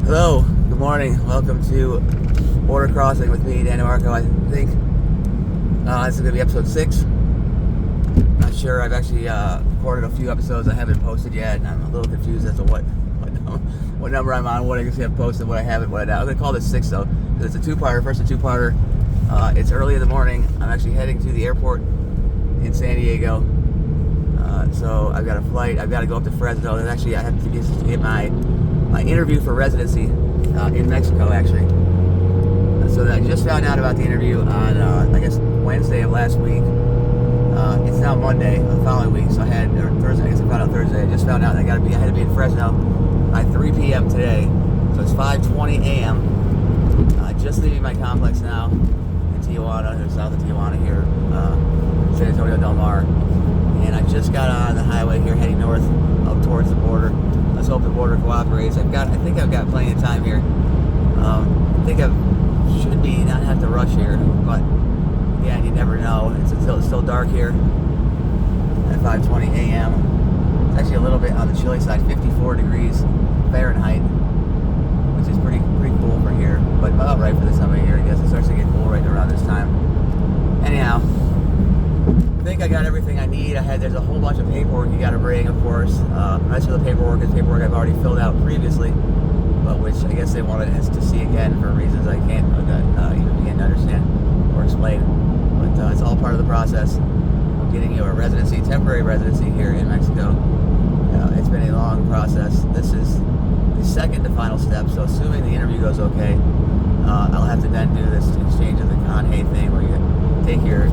Hello, good morning. Welcome to Border Crossing with me, Dan DeMarco. I think this is going to be episode 6. Not sure. I've actually recorded a few episodes I haven't posted yet, and I'm a little confused as to what number I'm on, what I can have posted, what I haven't, what I don't. I'm going to call this 6 though, because it's a two-parter. First, a two-parter. It's early in the morning. I'm actually heading to the airport in San Diego. So I've got a flight. I've got to go up to Fresno. And actually, I have to get my interview for residency in Mexico, actually. So I just found out about the interview on, I guess, Wednesday of last week. It's now Monday of the following week, so Thursday, I guess I found out Thursday. I just found out I had to be in Fresno by 3 p.m. today. So it's 5:20 a.m. Just leaving my complex now in Tijuana, or south of Tijuana here, San Antonio Del Mar. And I just got on the highway here heading north up towards the border. Let's hope the border cooperates. I think I've got plenty of time here. I think I should not have to rush here, but again, you never know. It's still dark here at 5:20 a.m. It's actually a little bit on the chilly side, 54 degrees Fahrenheit, which is pretty cool for here, but about right for this time of year. I guess it starts to get cool right around this time. Anyhow, I think I got everything I need. There's a whole bunch of paperwork you got to bring, of course. Most of the paperwork is paperwork I've already filled out previously, but which I guess they wanted us to see again for reasons I can't even begin to understand or explain. But it's all part of the process of getting you a residency, temporary residency here in Mexico. It's been a long process. This is the second to final step, so assuming the interview goes okay, I'll have to then do this exchange of the CONHE thing where you take your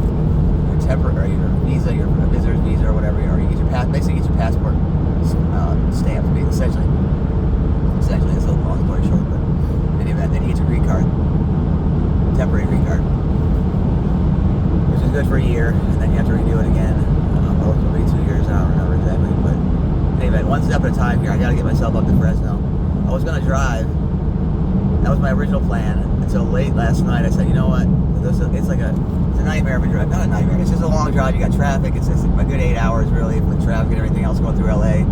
temporary, your visa, your visitor's visa or whatever, or you get your basically get your passport stamped, essentially. Essentially, it's a long story short, but in any event, then you get your green card, temporary green card, which is good for a year, and then you have to renew it again. Or it will be 2 years, I don't remember exactly, but in any event, one step at a time here. I got to get myself up to Fresno. I was going to drive. That was my original plan until late last night. I said, you know what? It's a nightmare of a drive. Not a nightmare. It's just a long drive. You got traffic. It's a good 8 hours really with traffic and everything else going through LA.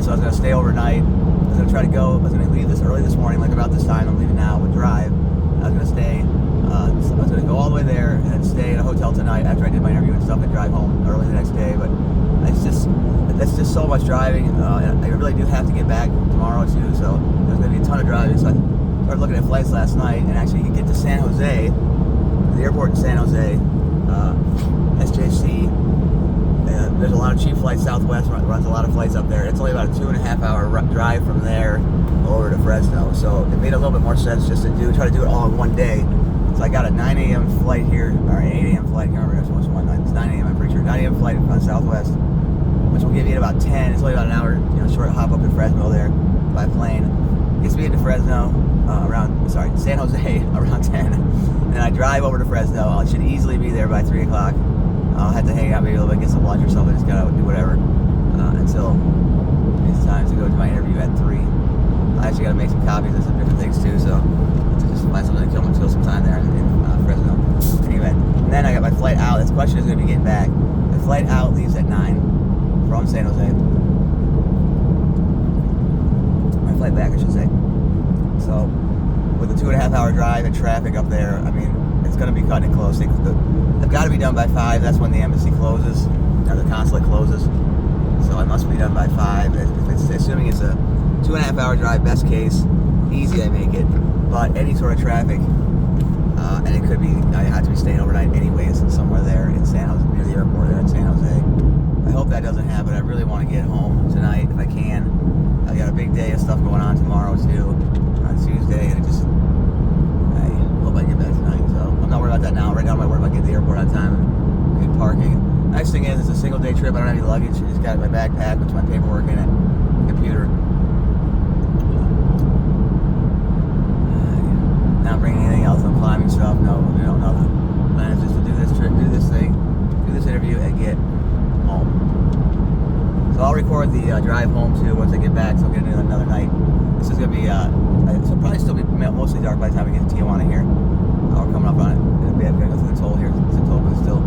So I was going to stay overnight. I was going to try to go. I was going to leave early this morning, like about this time. I'm leaving now. Would drive. I was going to stay. I was going to go all the way there and then stay in a hotel tonight after I did my interview and stuff, and drive home early the next day. But that's just so much driving. I really do have to get back tomorrow too. So there's going to be a ton of driving. So I started looking at flights last night, and actually you get to San Jose, the airport in San Jose, SJC. There's a lot of cheap flights. Southwest runs a lot of flights up there. It's only about a 2.5 hour drive from there over to Fresno. So it made a little bit more sense just to try to do it all in one day. So I got a 9 a.m. flight here, or an 8 a.m. flight. I can't remember which one. It's 9 a.m. I'm pretty sure. 9 a.m. flight from Southwest, which will give you at about 10. It's only about an hour, short hop up to Fresno there by plane. Gets me into Fresno San Jose around 10. And then I drive over to Fresno. I should easily be there by 3 o'clock. I'll have to hang out maybe a little bit, get some lunch or something. Just gotta do whatever until it's time to go to my interview at 3. I actually gotta make some copies of some different things too, so to just find something to kill some time there in Fresno. Anyway, and then I got my flight out. This question is gonna be getting back. The flight out leaves at 9 from San Jose. My flight back, I should say. So with a 2.5 hour drive and traffic up there, I mean, it's going to be cutting it close. They've got to be done by 5. That's when the embassy closes, or the consulate closes. So I must be done by 5. Assuming it's a 2.5 hour drive, best case, easy I make it. But any sort of traffic, and it could be, I have to be staying overnight anyways, somewhere there in San Jose, near the airport there in San Jose. I hope that doesn't happen. I really want to get home tonight if I can. I got a big day of stuff going on tomorrow too, on Tuesday, and I hope I get back tonight. So I'm not worried about that now. Right now I'm not worried about getting to the airport on time and good parking. Nice thing is, it's a single day trip. I don't have any luggage. I just got my backpack with my paperwork in it, computer. Not bringing anything else. No climbing stuff. No, nothing. Plan is just to do this trip, do this thing, do this interview, and get home. So I'll record the drive home too once I get back, so I'll get another night. This is going to be, it'll probably still be mostly dark by the time we get to Tijuana here. We're coming up on it in a bit. I'm going to go through the toll here. It's a toll booth still.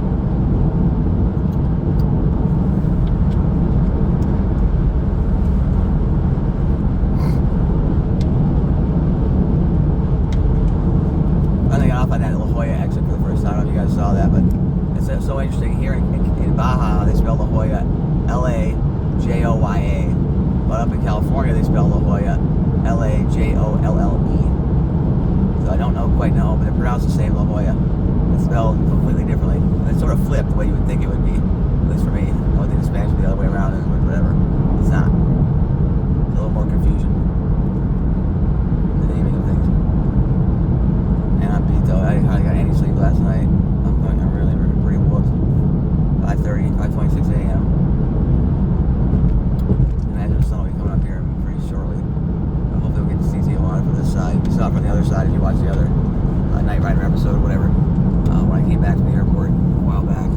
it's so interesting here in Baja, they spell La Jolla Lajoya, but up in California they spell La Jolla Lajolle. So I don't quite know, but they're pronounced the same, La Jolla. It's spelled completely differently. And it's sort of flipped the way you would think it would be, at least for me. I would think the Spanish would be the other way around, and whatever. It's not. There's a little more confusion in the naming of things. And I'm beat though. I hardly got any sleep last night. I'm really pretty whooped. 5:26 a.m. Imagine the sun will be coming up here pretty shortly. Hopefully we'll get to see Tijuana from this side. We saw it from the other side if you watch the other Night Rider episode or whatever. When I came back from the airport a while back.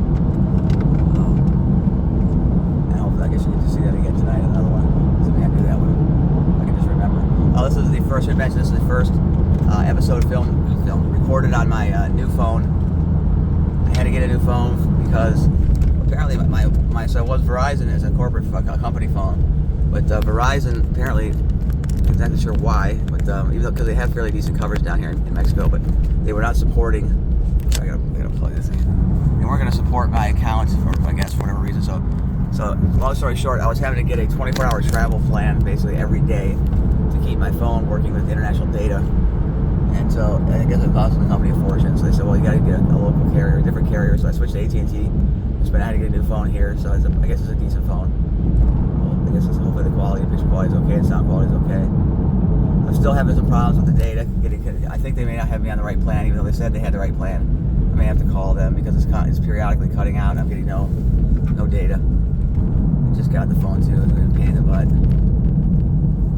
And hopefully I guess you get to see that again tonight, another one. So we can do that one. I can just remember. This is the first adventure. This is the first episode film recorded on my new phone. I had to get a new phone because apparently so it was Verizon as a corporate company phone, but Verizon apparently, I'm not exactly sure why, but even though because they have fairly decent coverage down here in Mexico, but they were not supporting. I gotta plug this in. They weren't going to support my account for whatever reason. So long story short, I was having to get a 24-hour travel plan basically every day to keep my phone working with international data. And so I guess it cost the company a fortune. So they said, well, you got to get a local carrier, a different carrier. So I switched to AT&T. But I had to get a new phone here, so I guess it's a decent phone. Well, I guess hopefully the picture quality is okay, and sound quality is okay. I'm still having some problems with the data. I think they may not have me on the right plan, even though they said they had the right plan. I may have to call them because it's periodically cutting out, and I'm getting no data. I just got the phone too. It's been a pain in the butt.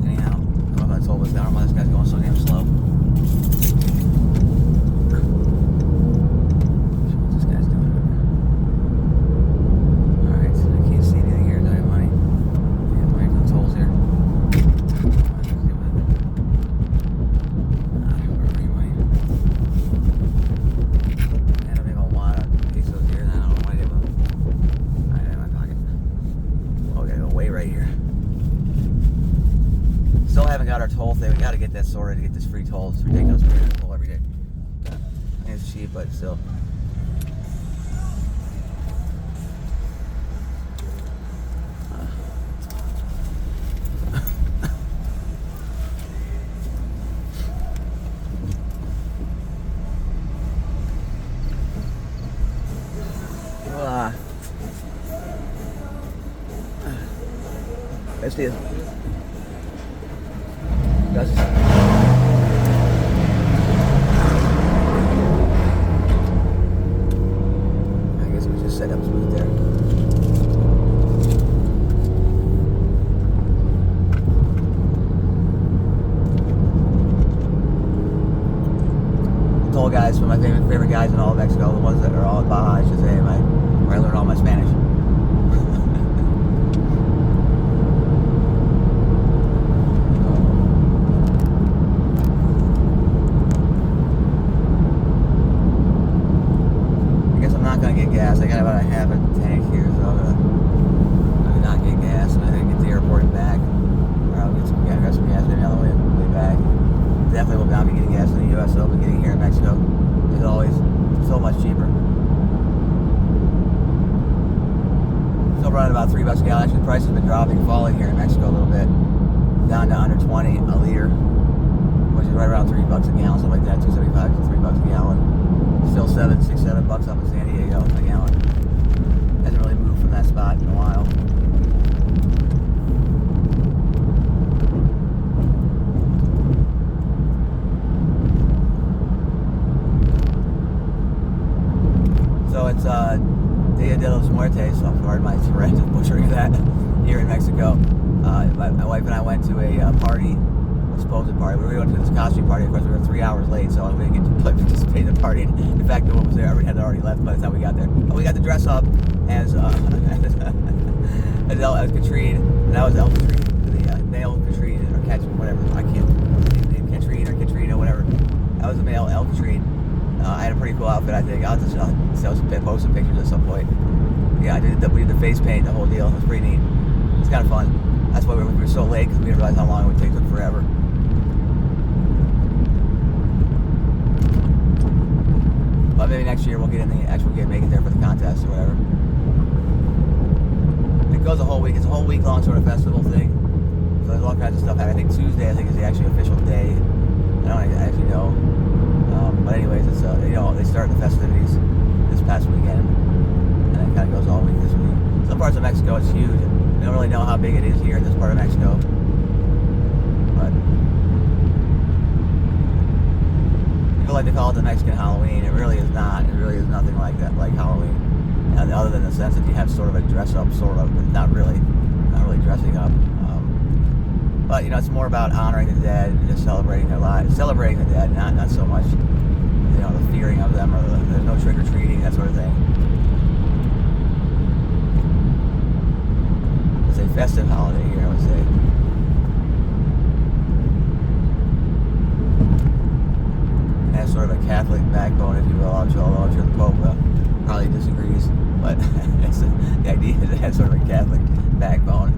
Anyhow, I don't know if I told this. I don't know why this guy's going so damn slow. Got our toll thing. We got to get that sorted to get this free toll. It's ridiculous. We're getting a toll every day. It's cheap, but still. Let's see. I guess we just set up smooth there. Toll guys, some of my favorite guys in all of Mexico, the ones that are all in Baja, I should say, where I learned all my Spanish. I got about a half a tank here, so I'm gonna not get gas. I think get to the airport and back, or I'll get some gas maybe on the way back. Definitely will not be getting gas in the U.S. though, but getting here in Mexico is always so much cheaper. Still running about $3 a gallon. Actually, the price has been falling here in Mexico a little bit, down to under 20 a liter, which is right around $3 a gallon, something like that, $2.75 to $3 a gallon. Still $7 up in San Diego a gallon. Hasn't really moved from that spot in a while. So it's Dia de los Muertos, so I'm pardon my horrendous butchering of that here in Mexico. My wife and I went to a party. Supposed party. We were going to this costume party. Of course, we were 3 hours late, so we didn't get to participate in the party. In fact, no one was there. Everyone had already left by the time we got there. But we got to dress up as Katrine, and I was El Katrine, the male Katrine, or whatever. I can't Katrine or Katrina, whatever. I was the male El Katrine. I had a pretty cool outfit, I think. I'll just post some pictures at some point. Yeah, we did the face paint, the whole deal. It was pretty neat. It's kind of fun. That's why we were so late, because we didn't realize how long it would take. It took forever. But maybe next year we'll get in the actual game, make it there for the contest. Fest or whatever. It goes a whole week. It's a whole week long sort of festival thing. So there's all kinds of stuff happening. I think Tuesday, I think, is the actually official day. I don't actually know. But anyways, it's they start the festivities this past weekend, and it kind of goes all week this week. Some parts of Mexico, it's huge. We don't really know how big it is here in this part of Mexico, but people like to call it the Mexican Halloween. It really is not. It really is nothing like that, like Halloween, and other than the sense that you have sort of a dress up, sort of, but not really dressing up. But it's more about honoring the dead and just celebrating their lives, celebrating the dead, not so much the fearing of them, or there's no trick or treating, that sort of thing. It's a festive holiday here, I would say. It has sort of a Catholic backbone, if you will, although I'm sure the Pope probably disagrees, but the idea is it has sort of a Catholic backbone.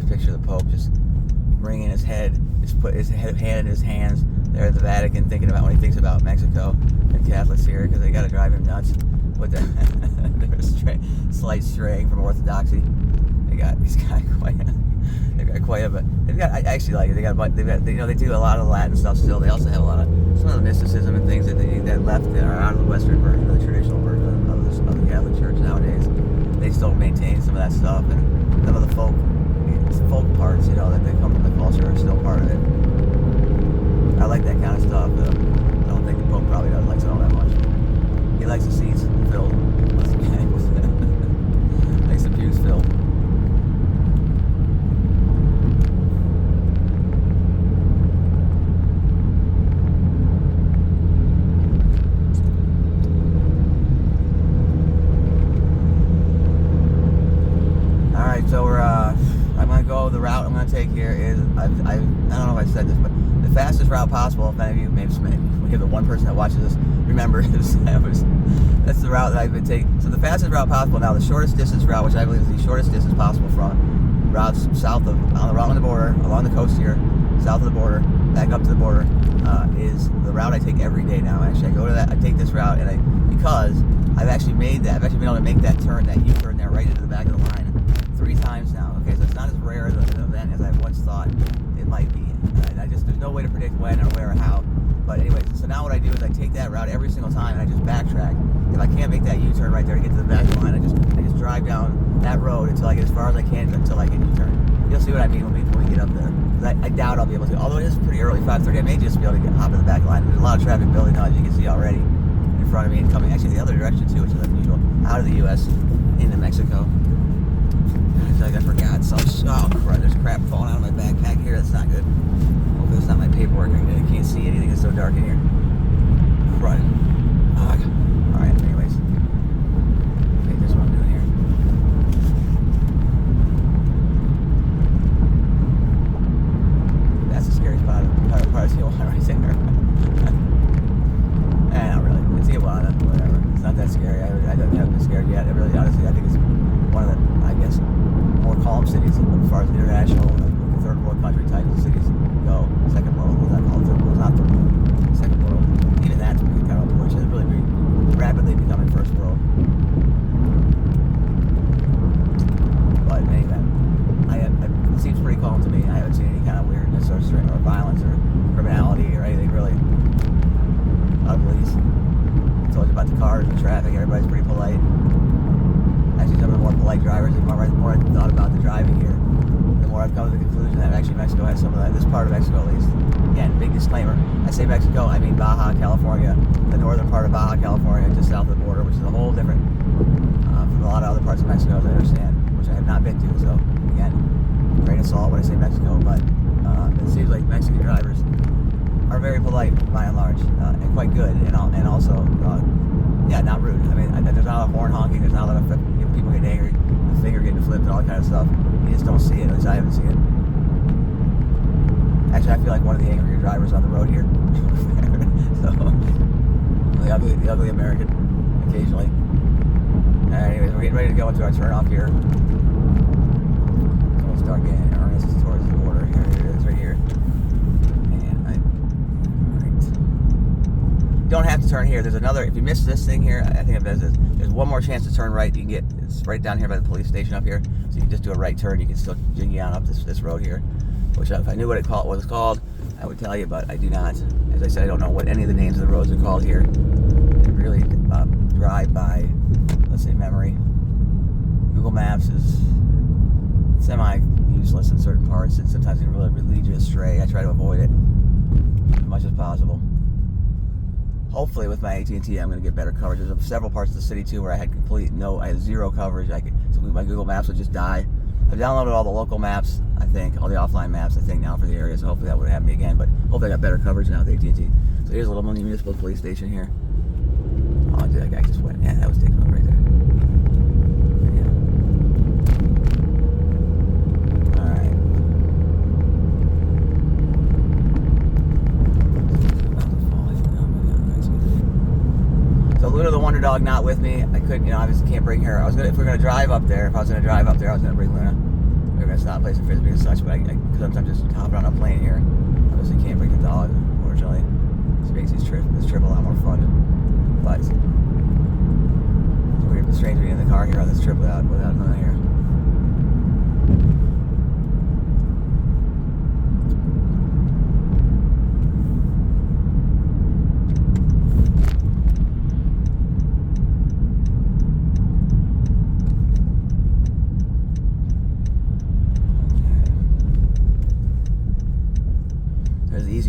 Picture the Pope just wringing his head, just put his hand in his hands there at the Vatican, thinking about when he thinks about Mexico and Catholics here, because they got to drive him nuts with their slight straying from orthodoxy. They've got quite a bit. They do a lot of Latin stuff still. They also have a lot of some of the mysticism and things that left that are out of the Western version, of the traditional version of the Catholic Church nowadays. They still maintain some of that stuff, and some of the folk parts, that they come from the culture are still part of it. I like that kind of stuff. I don't think the Pope probably doesn't like it all that much. He likes the seats filled. Likes the pews filled. Alright, so the route I'm going to take here is, I don't know if I said this, but the fastest route possible, if any of you, maybe we have the one person that watches this, remember, that's the route that I've been taking. So the fastest route possible now, the shortest distance route, which I believe is the shortest distance possible from routes south of, along the border, along the coast here, south of the border, back up to the border, is the route I take every day now. Actually, I go to that, I take this route, because I've actually been able to make that turn, that U-turn there, right into the back of the line 3 times now. Okay, so it's not as rare an event as I once thought it might be. There's no way to predict when or where or how. But anyways, so now what I do is I take that route every single time and I just backtrack. If I can't make that U-turn right there to get to the back of the line, I just drive down that road until I get as far as I can until I get U-turn. You'll see what I mean when we get up there. I doubt I'll be able to. Although it is pretty early, 5:30, I may just be able to hop in the back line. There's a lot of traffic building now, as you can see already, in front of me and coming actually the other direction too, which is unusual, out of the U.S. into Mexico. I feel like I forgot. So, there's crap falling out of my backpack here. That's not good. Hopefully it's not my paperwork. I can't see anything. It's so dark in here. Right. Alright, anyways. Okay, this is what I'm doing here. That's the scary part of Tijuana right there. Not really. It's Tijuana, whatever. It's not that scary. I haven't been scared yet. Honestly, I think it's one of the, more calm cities as far as international, third world country type of cities go. Second world, was that called third world? It's not third world. Second world. Even that's kind of a push. It's really rapidly becoming first world. But anyway, it seems pretty calm to me. I haven't seen any kind of weirdness or violence or criminality or anything really. Uglies. I told you about the cars and traffic. Everybody's pretty polite. Actually, some of the more polite drivers, the more I've thought about the driving here, the more I've come to the conclusion that actually Mexico has some of that, this part of Mexico at least. Again, big disclaimer, I say Mexico, I mean Baja California, the northern part of Baja California, just south of the border, which is a whole different from a lot of other parts of Mexico, as I understand, which I have not been to, so again, grain of salt when I say Mexico, but it seems like Mexican drivers are very polite by and large, and quite good, and also, not rude. I mean, there's not a lot of horn honking, there's not a lot of people getting angry, the finger getting flipped and all that kind of stuff. You just don't see it, at least I haven't seen it. Actually, I feel like one of the angrier drivers on the road here. So, the ugly American, occasionally. Anyways, we're getting ready to go into our turn off here. start getting in earnest towards the border. Here it is, right here. And right. You don't have to turn here. There's another. If you miss this thing here, I think there's one more chance to turn right. You can get. It's right down here by the police station up here. So you can just do a right turn. You can still jiggy on up this road here. Which if I knew what it's called, I would tell you, but I do not. As I said, I don't know what any of the names of the roads are called here. They really drive by, let's say, memory. Google Maps is semi-useless in certain parts, and sometimes it can really lead you astray. I try to avoid it as much as possible. Hopefully, with my AT&T, I'm going to get better coverage. There's several parts of the city too where I had zero coverage. So my Google Maps would just die. I've downloaded all the local maps, I think, all the offline maps, I think, now for the area, so hopefully that would happen again, but hopefully I got better coverage now with AT&T. So here's a little municipal police station here. Oh, dude, that guy just went. Yeah, that was taken over right there. Yeah. Alright. So Luna the Wonder Dog not with me. I couldn't, obviously can't bring her. If we're gonna drive up there, I was gonna bring Luna. We're gonna stop playing some frisbee and such, but because I'm just hopping on a plane here, obviously can't bring the dog, unfortunately. This makes this trip a lot more fun. But it's weird, it's strange being in the car here on this trip without Luna here.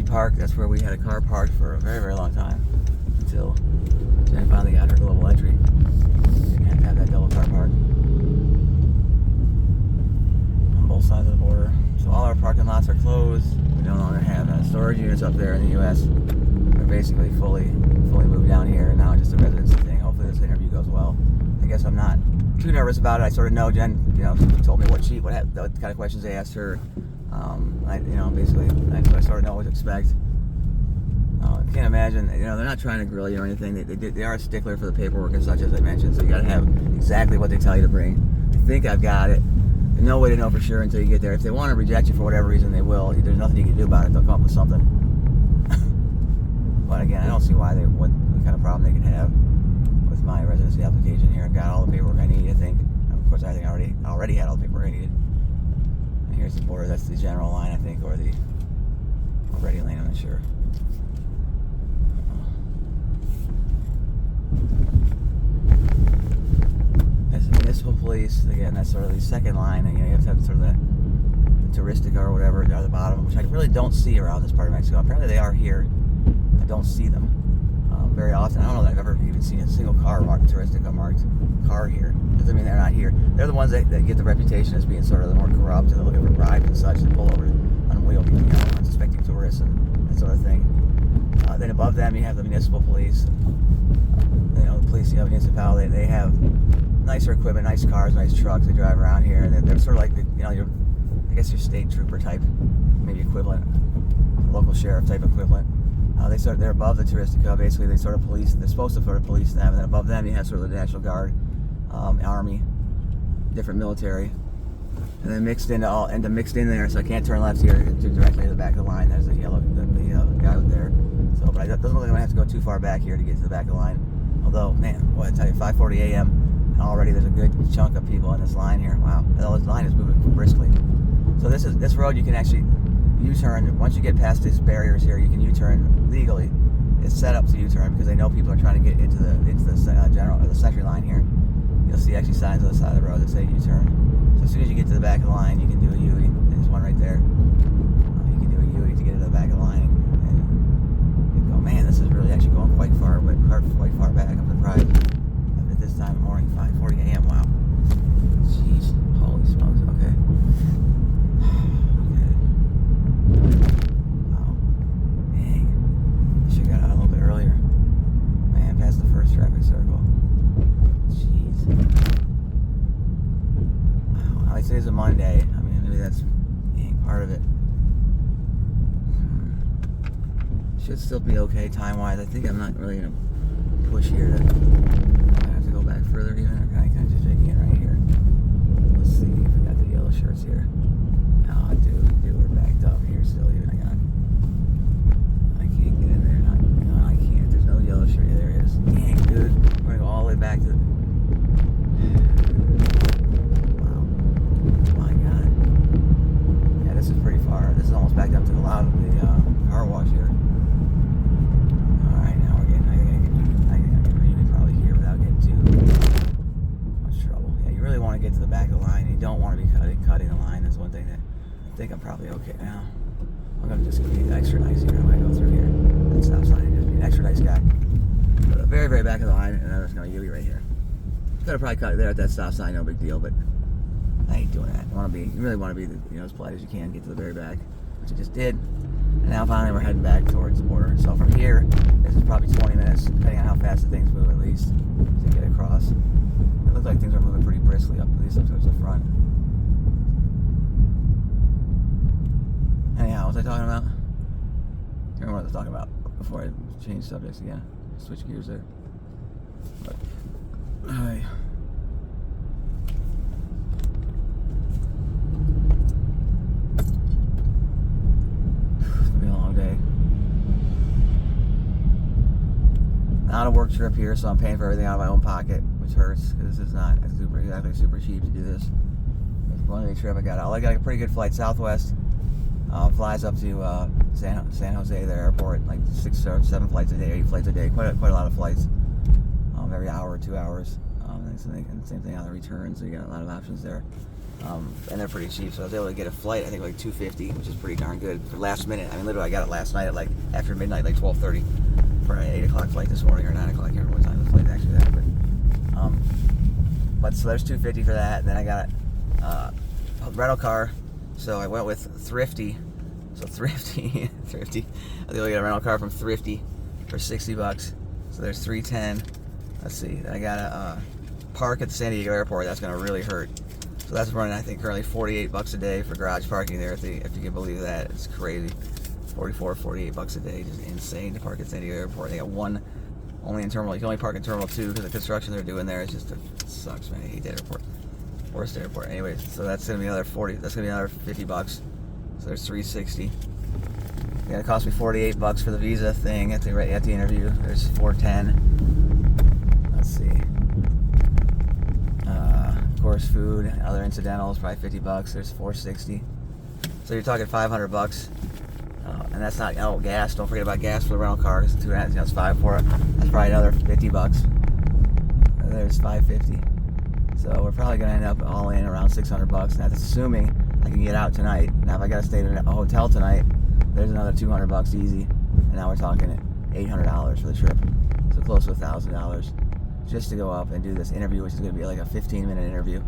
Park. That's where we had a car parked for a very, very long time until Jen finally got her global entry. Didn't have to have that double car park on both sides of the border. So all our parking lots are closed. We no longer have storage units up there in the U.S. They're basically fully moved down here, and now it's just a residency thing. Hopefully this interview goes well. I guess I'm not too nervous about it. I sort of know Jen, told me what kind of questions they asked her. Basically, I sort of know what to expect. I can't imagine, they're not trying to grill you or anything. They are a stickler for the paperwork and such, as I mentioned, so you got to have exactly what they tell you to bring. I think I've got it. There's no way to know for sure until you get there. If they want to reject you for whatever reason, they will. There's nothing you can do about it. They'll come up with something. But again, I don't see what kind of problem they can have with my residency application here. I've got all the paperwork I need, I think. Of course, I think I already had all the paperwork I needed. Here's the border. That's the general line, I think, or the ready lane. I'm not sure. That's the municipal police. Again, that's sort of the second line, and you have to have sort of the touristic or whatever down the bottom, which I really don't see around this part of Mexico. Apparently, they are here. I don't see them very often. I don't know that I've ever even seen a single car marked touristic or marked car here. Doesn't mean they're not here. They're the ones that get the reputation as being sort of the more corrupt, and they're looking for bribes and such, and pull over unwieldy, unsuspecting tourists and that sort of thing. Then above them, you have the municipal police. The police, municipality. They have nicer equipment, nice cars, nice trucks. They drive around here, and they're sort of like your state trooper type, maybe equivalent, local sheriff type equivalent. They're above the touristica. Basically, they sort of police. They're supposed to sort of police them, and then above them, you have sort of the National Guard. Army, different military, and then mixed in there, so I can't turn left here directly to the back of the line. There's the yellow guy out there. So, but it doesn't look like I'm gonna have to go too far back here to get to the back of the line. Although, man, boy, I tell you, 5:40 a.m. and already there's a good chunk of people in this line here. Wow, this line is moving briskly. So this road you can actually U-turn. Once you get past these barriers here, you can U-turn legally. It's set up to U-turn because they know people are trying to get into the century line here. You'll see actually signs on the side of the road that say U-turn. So as soon as you get to the back of the line, you can do a U-turn. There's one right there. You can do a U-turn to get into the back of the line. And you go, man, this is really actually going quite far back. I'm surprised at this time of the morning, 5:40 a.m. Wow. Jeez, holy smokes. Okay. Wow. Dang. I should have got out a little bit earlier. Man, past the first traffic circle. Jeez. Wow. I say it's a Monday. I mean, maybe that's part of it. Should still be okay time-wise. I think I'm not really going to push here. I have to go back further even, or can I just dig in right here? Let's see if we got the yellow shirts here. get to the back of the line. You don't want to be cutting the line. That's one thing that I think I'm probably okay now. I'm gonna just be extra nice here. I'm gonna go through here. That stop sign, just be an extra nice guy. Go to the very, very back of the line, and I'm just gonna U right here. Could have probably cut it there at that stop sign, no big deal, but I ain't doing that. You really want to be, as polite as you can, get to the very back, which I just did. And now finally we're heading back towards the border. So from here, this is probably 20 minutes, depending on how fast the things move at least, to get across. It looks like things are moving pretty briskly up, at least up towards the front. Anyhow, what was I talking about? I don't remember what I was talking about before I changed subjects again. Switch gears there. But, hi. It's gonna be a long day. Not a work trip here, so I'm paying for everything out of my own pocket, which hurts because this is not exactly super cheap to do this. It's a one-day trip. I got a pretty good flight. Southwest flies up to San Jose, their airport, like 6 or 7 flights a day, 8 flights a day. Quite a lot of flights. Every hour or 2 hours. And same thing on the return, so you got a lot of options there. And they're pretty cheap, so I was able to get a flight, I think like $250, which is pretty darn good for last minute. I mean, literally, I got it last night at like after midnight, like 12:30, for an 8 o'clock flight this morning, or 9 o'clock. I can't remember what time the flight actually happened. But so there's $250 for that. Then I got a rental car, so I went with Thrifty. So Thrifty. I was able to get a rental car from Thrifty for $60. So there's $310. Let's see. I got a park at the San Diego airport. That's going to really hurt. So that's running, I think, currently $48 a day for garage parking there. If you can believe that, it's crazy. $48 a day, just insane to park at San Diego airport. They got one only in terminal. You can only park in terminal 2 because the construction they're doing there is just it sucks, man. I hate that airport. Worst airport. Anyways, so that's going to be another That's going to be another $50. So there's $360. It's going to cost me $48 for the visa thing at the interview. There's $410. Let's see. Of course, food, other incidentals, probably $50. There's $460. So you're talking $500. And that's not gas. Don't forget about gas for the rental car. It's it's 5 for it. That's probably another $50. There's $550. So we're probably gonna end up all in around $600. Now that's assuming I can get out tonight. Now if I gotta stay in a hotel tonight, there's another $200 easy. And now we're talking $800 for the trip. So close to $1,000 just to go up and do this interview, which is gonna be like a 15-minute interview.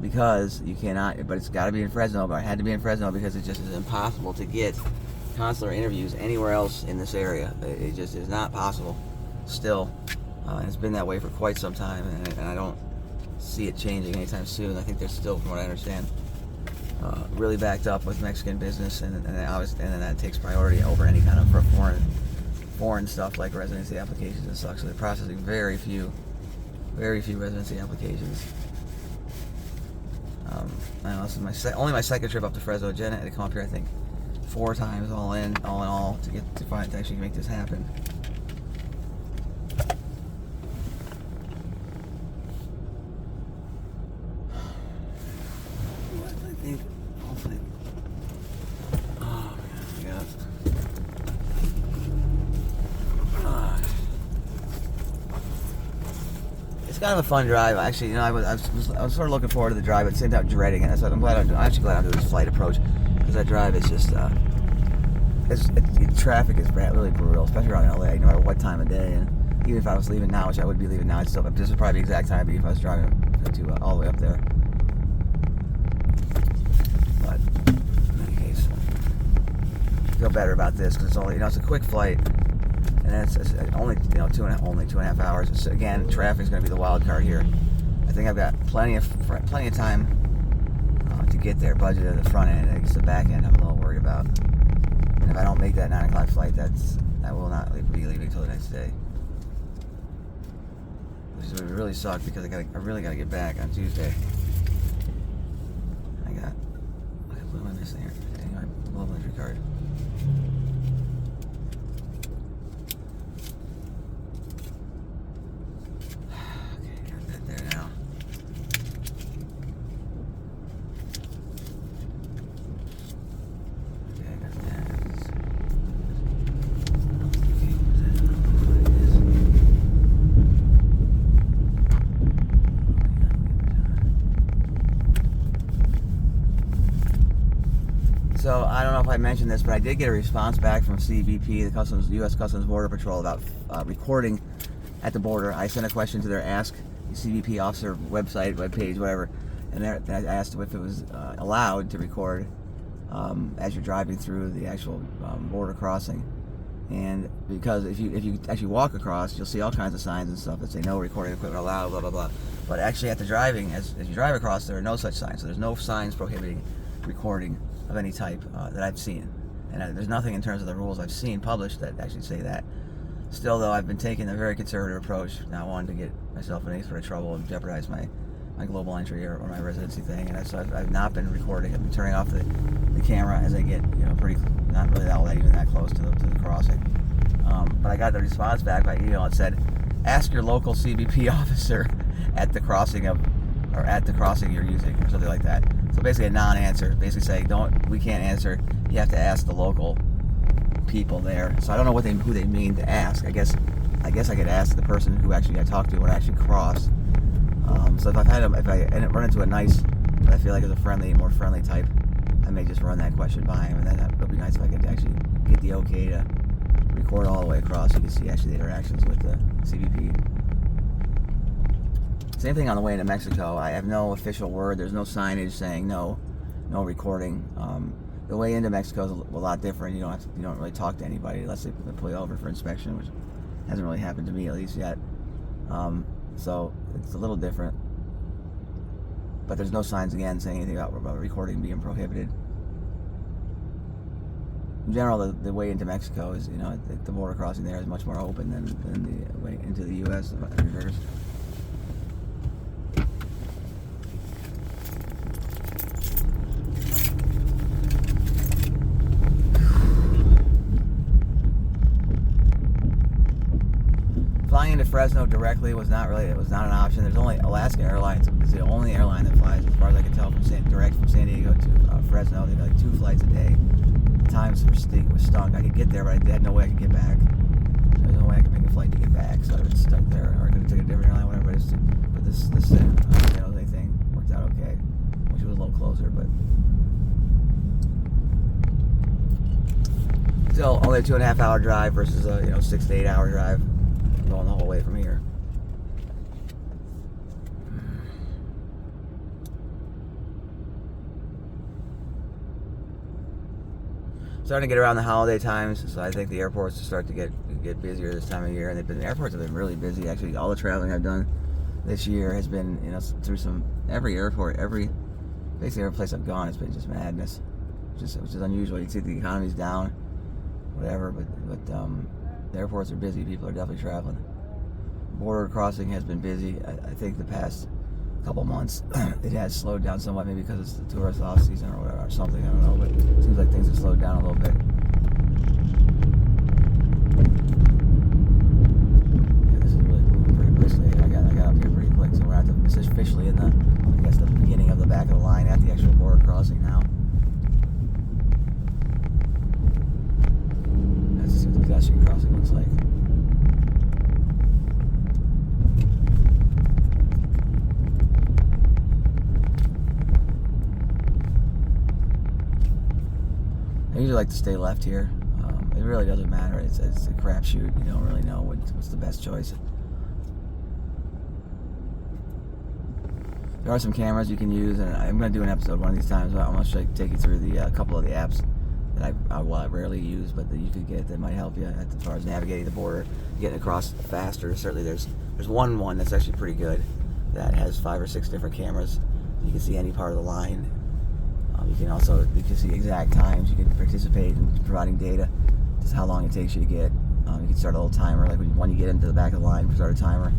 Because you cannot, but it's got to be in Fresno. But I had to be in Fresno because it just is impossible to get consular interviews anywhere else in this area. It just is not possible still. And it's been that way for quite some time, and I don't see it changing anytime soon. I think they're still, from what I understand, really backed up with Mexican business, and then that takes priority over any kind of foreign stuff like residency applications and such. So they're processing very few residency applications. I know this is only my second trip up to Fresno. Jen had to come up here, I think, 4 times all in all to actually make this happen. I think, hopefully. Oh man, yeah. It's kind of a fun drive. Actually, I was sort of looking forward to the drive, but at the same time dreading it. So I'm actually glad I'm doing this flight approach, because that drive is just traffic is really brutal, especially around LA, no matter what time of day. And even if I was leaving now, which I would be leaving now, this would probably be the exact time if I was driving to all the way up there. But in any case, I feel better about this because it's only it's a quick flight. And it's only 2.5 hours. So again, traffic is going to be the wild card here. I think I've got plenty of time to get there, budgeted at the front end. It's the back end I'm a little worried about. And if I don't make that 9 o'clock flight, that will not be leaving until the next day, which would really suck because I really got to get back on Tuesday. What am I missing here? My global entry card. So I don't know if I mentioned this, but I did get a response back from CBP, the U.S. Customs Border Patrol, about recording at the border. I sent a question to their Ask CBP Officer webpage, whatever, and I asked if it was allowed to record as you're driving through the actual border crossing. And because if you actually walk across, you'll see all kinds of signs and stuff that say no recording equipment allowed, blah blah blah. But actually, as you drive across, there are no such signs. So there's no signs prohibiting recording of any type that I've seen, and there's nothing in terms of the rules I've seen published that actually say that. Still, though, I've been taking a very conservative approach, not wanting to get myself in any sort of trouble and jeopardize my global entry or my residency thing. And so I've not been recording. I've been turning off the camera as I get, pretty, not really even that close to the crossing. But I got the response back by email. It said, ask your local CBP officer at the crossing you're using, or something like that. So basically a non-answer, basically saying we can't answer. You have to ask the local people there. So I don't know who they mean to ask. I guess I could ask the person who actually I talked to when I actually crossed. So if I run into a nice, I feel like is a more friendly type, I may just run that question by him, and then it would be nice if I could actually get the okay to record all the way across. You can see actually the interactions with the CBP. Same thing on the way into Mexico. I have no official word. There's no signage saying no recording. The way into Mexico is a lot different. You don't really talk to anybody unless they pull you over for inspection, which hasn't really happened to me at least yet. So it's a little different. But there's no signs again saying anything about recording being prohibited. In general, the way into Mexico is, the border crossing there is much more open than the way into the U.S. Flying into Fresno directly was not an option. There's only Alaska Airlines is the only airline that flies, as far as I can tell, direct from San Diego to Fresno. They have like 2 flights a day. The times was stunk. I could get there, but I had no way I could get back. There's no way I could make a flight to get back, so I was stuck there, or I could have taken a different airline, whatever. But this San Jose thing worked out okay, which was a little closer, but still only a 2.5 hour drive versus a 6 to 8 hour drive going the whole way from here. Starting to get around the holiday times, so I think the airports will start to get busier this time of year. And the airports have been really busy. Actually, all the traveling I've done this year has been, through every airport, basically every place I've gone, it's been just madness, which is unusual. You can see the economy's down, whatever, but the airports are busy. People are definitely traveling. Border crossing has been busy. I think the past couple months it has slowed down somewhat, maybe because it's the tourist off season or whatever, or something. I don't know, but it seems like things have slowed down a little bit. Yeah, this is really moving pretty quickly. I got up here pretty quick, so we're at this is officially in the beginning of the back of the line at the actual border crossing now. That's what the pedestrian crossing looks like. I usually like to stay left here. It really doesn't matter. It's a crapshoot. You don't really know what's the best choice. There are some cameras you can use, and I'm going to do an episode one of these times. I'm going to take you through a couple of the apps that I rarely use, but that you could get that might help you as far as navigating the border, getting across faster. Certainly, there's one that's actually pretty good that has 5 or 6 different cameras. You can see any part of the line. You can see exact times. You can participate in providing data, just how long it takes you to get. You can start a little timer, like when you get into the back of the line, you start a timer,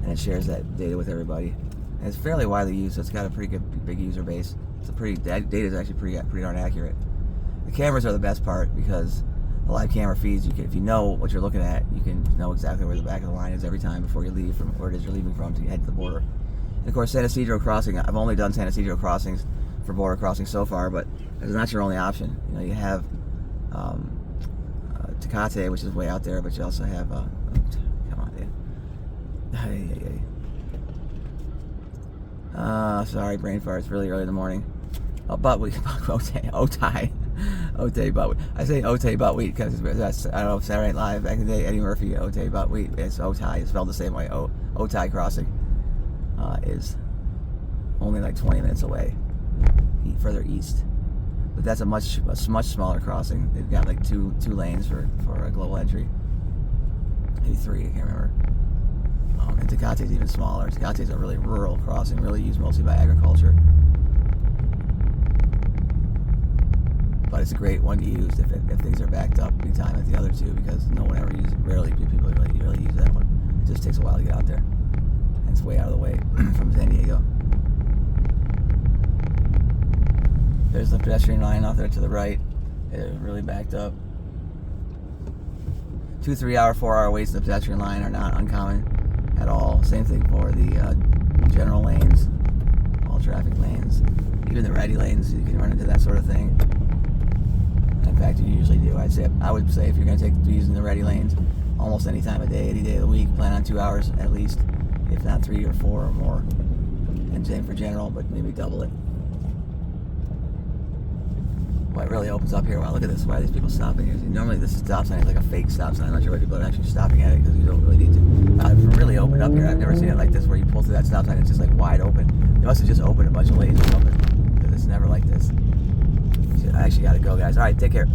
and it shares that data with everybody. And it's fairly widely used, so it's got a pretty good big user base. Data is actually pretty darn accurate. The cameras are the best part because the live camera feeds, if you know what you're looking at, you can know exactly where the back of the line is every time before you leave from where it is you're leaving from to head to the border. And of course, San Ysidro crossing, I've only done San Ysidro crossings for border crossing so far, but it's not your only option. You have Tecate, which is way out there, but you also have come on, dude. Sorry, brain fart. It's really early in the morning. Otay. Otay butt. I say Otay butt wheat because that's, I don't know, Saturday Night Live back in the day. Eddie Murphy, Otay butt wheat. It's Otay. It's spelled the same way. Otay Crossing is only like 20 minutes away, further east. But that's a much smaller crossing. They've got like two lanes for a global entry. Maybe 3. I can't remember. And Tecate's even smaller. Tecate's a really rural crossing, really used mostly by agriculture. But it's a great one to use if things are backed up big time at the other two, because no one ever uses it. Rarely do people really use that one. It just takes a while to get out there. And it's way out of the way from San Diego. There's the pedestrian line out there to the right. It's really backed up. 2, 3 hour, 4 hour waits to the pedestrian line are not uncommon at all. Same thing for the general lanes, all traffic lanes, even the ready lanes. You can run into that sort of thing. In fact, you usually do. I would say if you're going to be using the ready lanes, almost any time of day, any day of the week, plan on 2 hours at least, if not 3 or 4 or more. And same for general, but maybe double it. Well, it really opens up here. Wow, look at this. Why are these people stopping here? See, normally this stop sign is like a fake stop sign. I'm not sure why people are actually stopping at it, because you don't really need to. It's really opened up here. I've never seen it like this, where you pull through that stop sign, it's just like wide open. They must have just opened a bunch of lanes or something, because it's never like this. I actually got to go, guys. All right, take care.